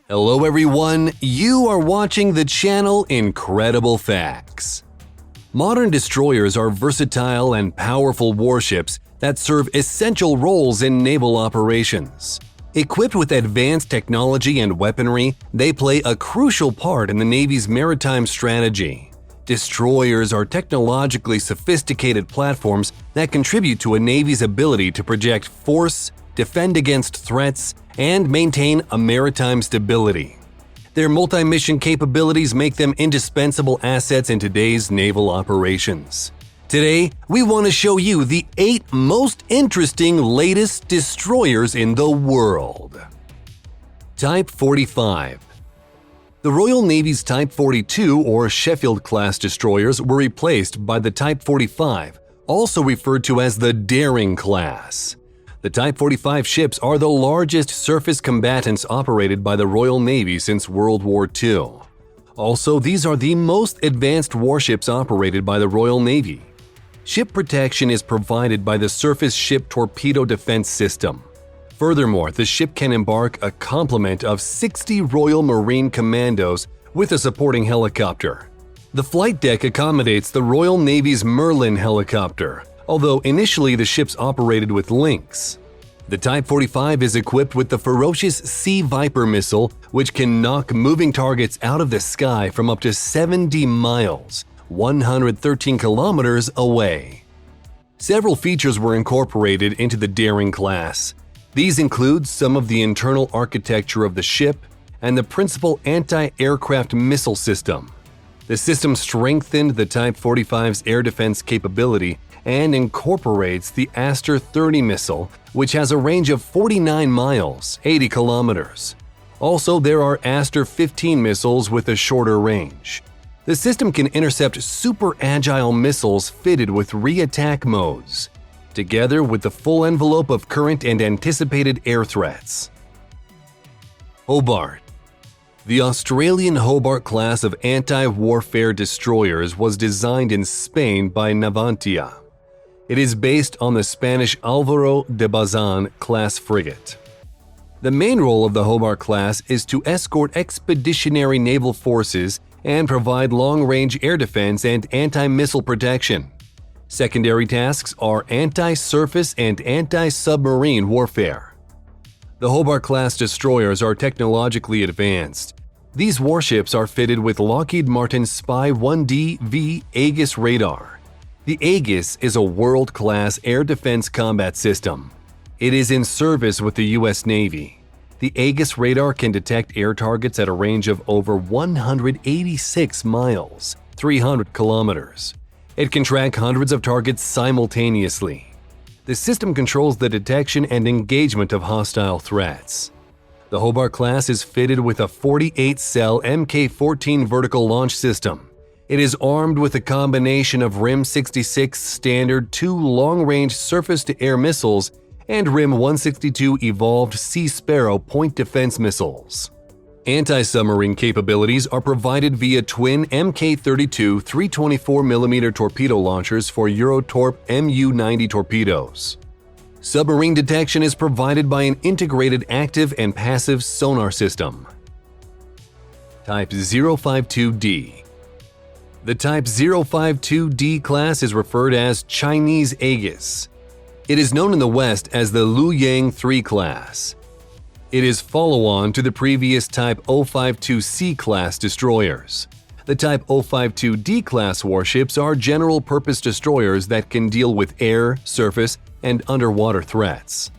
Hello everyone, you are watching the channel Incredible Facts. Modern destroyers are versatile and powerful warships that serve essential roles in naval operations. Equipped with advanced technology and weaponry, they play a crucial part in the Navy's maritime strategy. Destroyers are technologically sophisticated platforms that contribute to a Navy's ability to project force, defend against threats, and maintain a maritime stability. Their multi-mission capabilities make them indispensable assets in today's naval operations. Today, we want to show you the 8 most interesting latest destroyers in the world. Type 45. The Royal Navy's Type 42 or Sheffield-class destroyers were replaced by the Type 45, also referred to as the Daring class. The Type 45 ships are the largest surface combatants operated by the Royal Navy since World War II. Also, these are the most advanced warships operated by the Royal Navy. Ship protection is provided by the Surface Ship Torpedo Defense System. Furthermore, the ship can embark a complement of 60 Royal Marine Commandos with a supporting helicopter. The flight deck accommodates the Royal Navy's Merlin helicopter, although initially the ships operated with Lynx. The Type 45 is equipped with the ferocious Sea Viper missile, which can knock moving targets out of the sky from up to 70 miles, 113 kilometers away. Several features were incorporated into the Daring class. These include some of the internal architecture of the ship and the principal anti-aircraft missile system. The system strengthened the Type 45's air defense capability and incorporates the Aster 30 missile, which has a range of 49 miles, 80 kilometers. Also, there are Aster 15 missiles with a shorter range. The system can intercept super agile missiles fitted with re-attack modes, together with the full envelope of current and anticipated air threats. Obar. The Australian Hobart class of anti-warfare destroyers was designed in Spain by Navantia. It is based on the Spanish Álvaro de Bazan class frigate. The main role of the Hobart class is to escort expeditionary naval forces and provide long-range air defense and anti-missile protection. Secondary tasks are anti-surface and anti-submarine warfare. The Hobart-class destroyers are technologically advanced. These warships are fitted with Lockheed Martin's Spy 1D-V Aegis radar. The Aegis is a world-class air defense combat system. It is in service with the U.S. Navy. The Aegis radar can detect air targets at a range of over 186 miles, 300 kilometers. It can track hundreds of targets simultaneously. The system controls the detection and engagement of hostile threats. The Hobart class is fitted with a 48-cell Mk-14 vertical launch system. It is armed with a combination of RIM-66 standard 2 long-range surface-to-air missiles and RIM-162 evolved Sea Sparrow point defense missiles. Anti-submarine capabilities are provided via twin Mk-32 324mm torpedo launchers for Eurotorp Mu-90 torpedoes. Submarine detection is provided by an integrated active and passive sonar system. Type 052D. The Type 052D class is referred as Chinese Aegis. It is known in the West as the Luoyang 3 class. It is follow-on to the previous Type 052C class destroyers. The Type 052D class warships are general-purpose destroyers that can deal with air, surface, and underwater threats.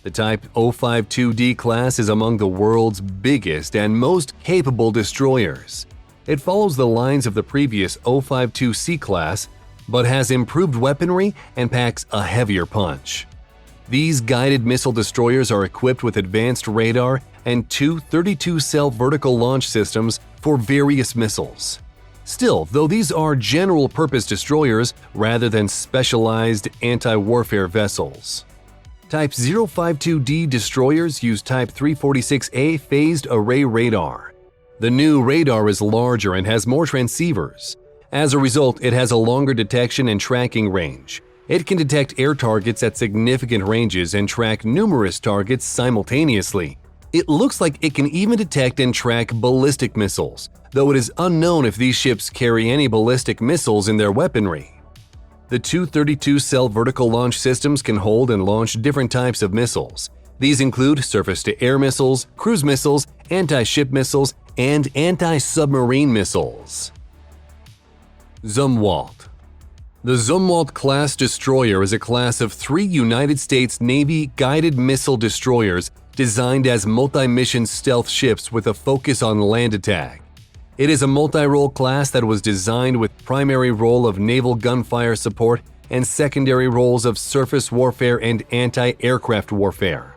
The Type 052D class is among the world's biggest and most capable destroyers. It follows the lines of the previous 052C class, but has improved weaponry and packs a heavier punch. These guided missile destroyers are equipped with advanced radar and 2 32-cell vertical launch systems for various missiles. Still, though these are general-purpose destroyers rather than specialized anti-warfare vessels. Type 052D destroyers use Type 346A phased array radar. The new radar is larger and has more transceivers. As a result, it has a longer detection and tracking range. It can detect air targets at significant ranges and track numerous targets simultaneously. It looks like it can even detect and track ballistic missiles, though it is unknown if these ships carry any ballistic missiles in their weaponry. The two 32-cell vertical launch systems can hold and launch different types of missiles. These include surface-to-air missiles, cruise missiles, anti-ship missiles, and anti-submarine missiles. Zumwalt. The Zumwalt-class destroyer is a class of 3 United States Navy guided missile destroyers designed as multi-mission stealth ships with a focus on land attack. It is a multi-role class that was designed with primary role of naval gunfire support and secondary roles of surface warfare and anti-aircraft warfare.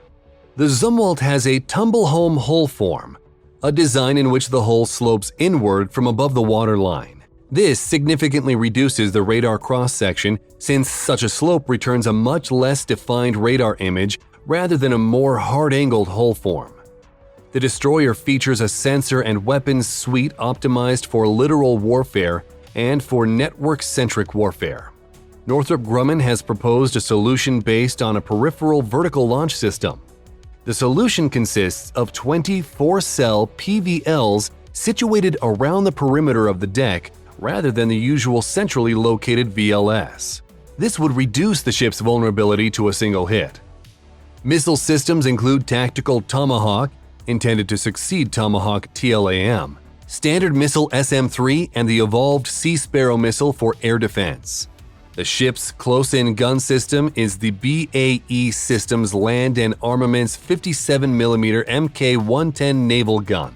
The Zumwalt has a tumble-home hull form, a design in which the hull slopes inward from above the waterline. This significantly reduces the radar cross-section since such a slope returns a much less defined radar image rather than a more hard-angled hull form. The destroyer features a sensor and weapons suite optimized for littoral warfare and for network-centric warfare. Northrop Grumman has proposed a solution based on a peripheral vertical launch system. The solution consists of 24-cell PVLs situated around the perimeter of the deck rather than the usual centrally located VLS. This would reduce the ship's vulnerability to a single hit. Missile systems include Tactical Tomahawk, intended to succeed Tomahawk TLAM, Standard Missile SM-3, and the evolved Sea Sparrow missile for air defense. The ship's close-in gun system is the BAE Systems Land and Armaments 57mm Mk-110 naval gun.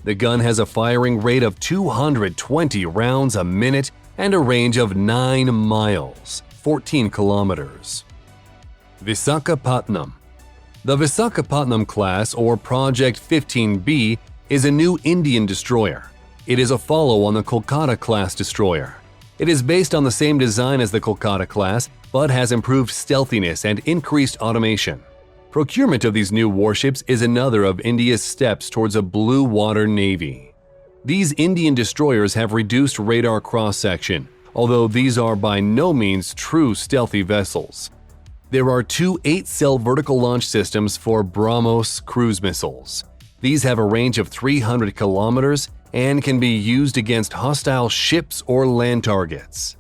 The gun has a firing rate of 220 rounds a minute and a range of 9 miles, 14 kilometers. Visaka Putnam. The Visaka Putnam class, or Project 15B, is a new Indian destroyer. It is a follow on the Kolkata class destroyer. It is based on the same design as the Kolkata class, but has improved stealthiness and increased automation. Procurement of these new warships is another of India's steps towards a blue water navy. These Indian destroyers have reduced radar cross-section, although these are by no means true stealthy vessels. There are 2 8-cell vertical launch systems for BrahMos cruise missiles. These have a range of 300 kilometers and can be used against hostile ships or land targets.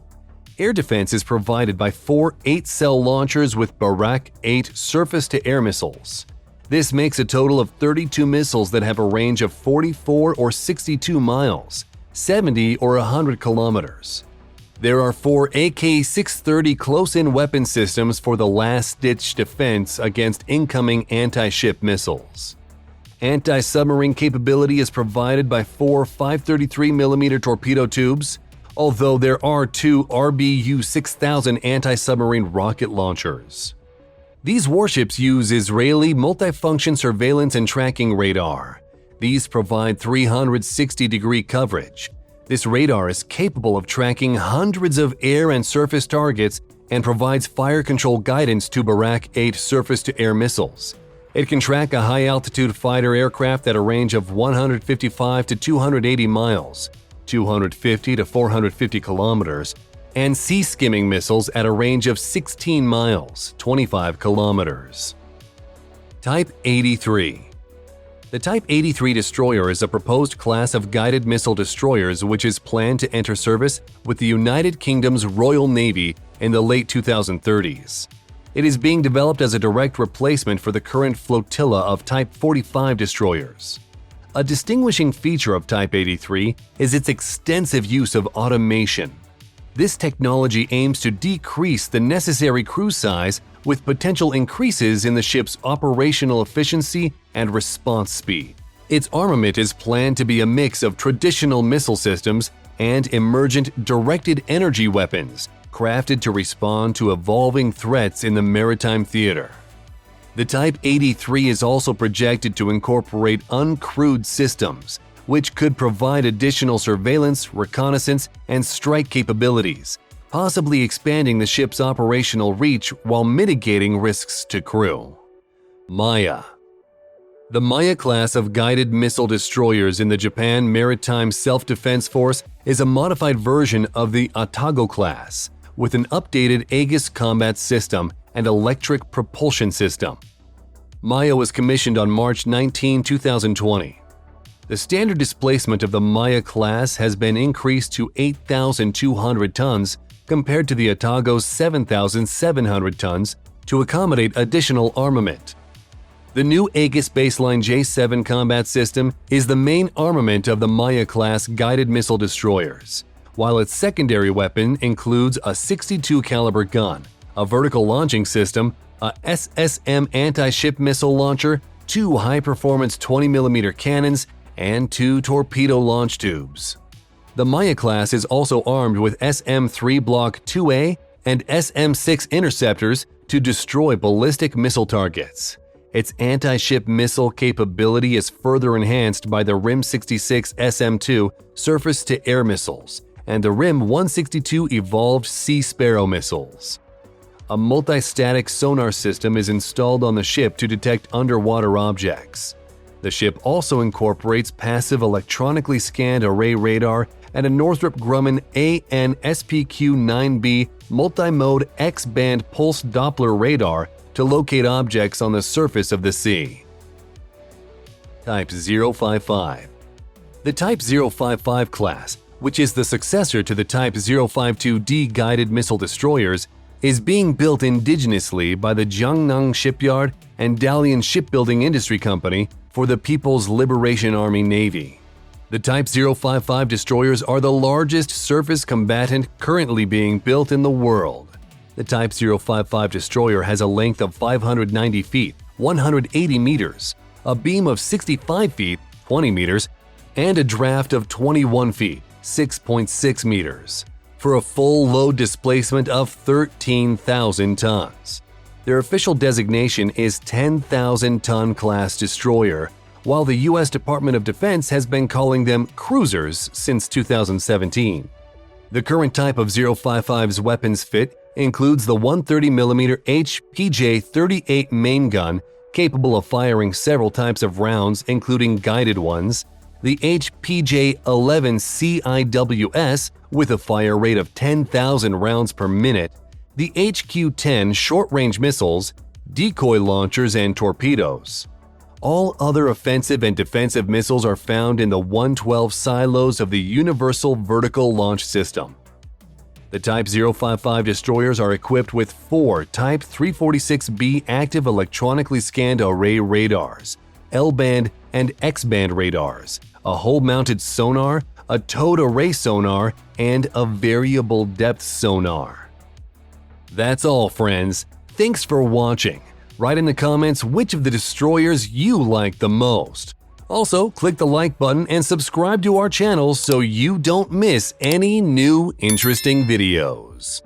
Air defense is provided by 4 8-cell launchers with Barak 8 surface-to-air missiles. This makes a total of 32 missiles that have a range of 44 or 62 miles, 70 or 100 kilometers. There are 4 AK-630 close-in weapon systems for the last-ditch defense against incoming anti-ship missiles. Anti-submarine capability is provided by 4 533mm torpedo tubes, although there are 2 RBU-6000 anti-submarine rocket launchers. These warships use Israeli multifunction surveillance and tracking radar. These provide 360-degree coverage. This radar is capable of tracking hundreds of air and surface targets and provides fire control guidance to Barak 8 surface-to-air missiles. It can track a high-altitude fighter aircraft at a range of 155 to 280 miles, 250 to 450 kilometers, and sea-skimming missiles at a range of 16 miles, 25 kilometers. Type 83. The Type 83 destroyer is a proposed class of guided missile destroyers which is planned to enter service with the United Kingdom's Royal Navy in the late 2030s. It is being developed as a direct replacement for the current flotilla of Type 45 destroyers. A distinguishing feature of Type 83 is its extensive use of automation. This technology aims to decrease the necessary crew size with potential increases in the ship's operational efficiency and response speed. Its armament is planned to be a mix of traditional missile systems and emergent directed energy weapons, crafted to respond to evolving threats in the maritime theater. The Type 83 is also projected to incorporate uncrewed systems, which could provide additional surveillance, reconnaissance, and strike capabilities, possibly expanding the ship's operational reach while mitigating risks to crew. Maya. The Maya class of guided missile destroyers in the Japan Maritime Self-Defense Force is a modified version of the Atago class, with an updated Aegis combat system and electric propulsion system. Maya was commissioned on March 19, 2020. The standard displacement of the Maya class has been increased to 8,200 tons compared to the Otago's 7,700 tons to accommodate additional armament. The new Aegis Baseline J-7 combat system is the main armament of the Maya-class guided missile destroyers, while its secondary weapon includes a 62 caliber gun, a vertical launching system, a SSM anti-ship missile launcher, 2 high-performance 20mm cannons, and 2 torpedo launch tubes. The Maya class is also armed with SM-3 Block 2A and SM-6 interceptors to destroy ballistic missile targets. Its anti-ship missile capability is further enhanced by the RIM-66 SM-2 surface-to-air missiles and the RIM-162 evolved Sea Sparrow missiles. A multi-static sonar system is installed on the ship to detect underwater objects. The ship also incorporates passive electronically scanned array radar and a Northrop Grumman AN/SPQ-9B multi-mode X-band pulse Doppler radar to locate objects on the surface of the sea. Type 055. The Type 055 class, which is the successor to the Type 052D guided missile destroyers, is being built indigenously by the Jiangnan Shipyard and Dalian Shipbuilding Industry Company for the People's Liberation Army Navy. The Type 055 destroyers are the largest surface combatant currently being built in the world. The Type 055 destroyer has a length of 590 feet, 180 meters, a beam of 65 feet, 20 meters, and a draft of 21 feet, 6.6 meters, for a full load displacement of 13,000 tons. Their official designation is 10,000-ton class destroyer, while the U.S. Department of Defense has been calling them cruisers since 2017. The current type of 055's weapons fit includes the 130mm HPJ-38 main gun capable of firing several types of rounds including guided ones, the HPJ-11 CIWS with a fire rate of 10,000 rounds per minute, the HQ-10 short-range missiles, decoy launchers, and torpedoes. All other offensive and defensive missiles are found in the 112 silos of the Universal Vertical Launch System. The Type 055 destroyers are equipped with 4 Type 346B active electronically scanned array radars, L-band and X-band radars, a hull-mounted sonar, a towed array sonar, and a variable depth sonar. That's all, friends. Thanks for watching. Write in the comments which of the destroyers you like the most. Also, click the like button and subscribe to our channel so you don't miss any new interesting videos.